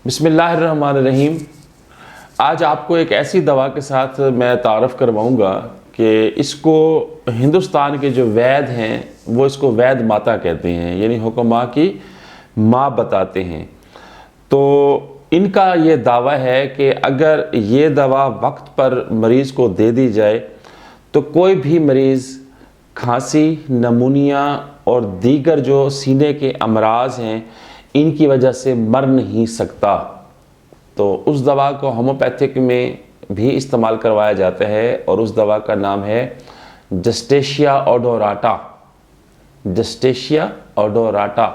बिस्मिल्लाहिर्रहमानिर्रहीम। आज आपको एक ऐसी दवा के साथ मैं तारफ़ करवाऊँगा कि इसको हिंदुस्तान के जो वैद हैं वो इसको वैद माता कहते हैं, यानी हुक्मा की माँ बताते हैं। तो इनका ये दावा है कि अगर ये दवा वक्त पर मरीज़ को दे दी जाए तो कोई भी मरीज़ खांसी, नमूनिया और दीगर जो सीने के अमराज हैं इनकी वजह से मर नहीं सकता। तो उस दवा को होम्योपैथिक में भी इस्तेमाल करवाया जाता है और उस दवा का नाम है जस्टेशिया ओडोराटा। जस्टेशिया ओडोराटा।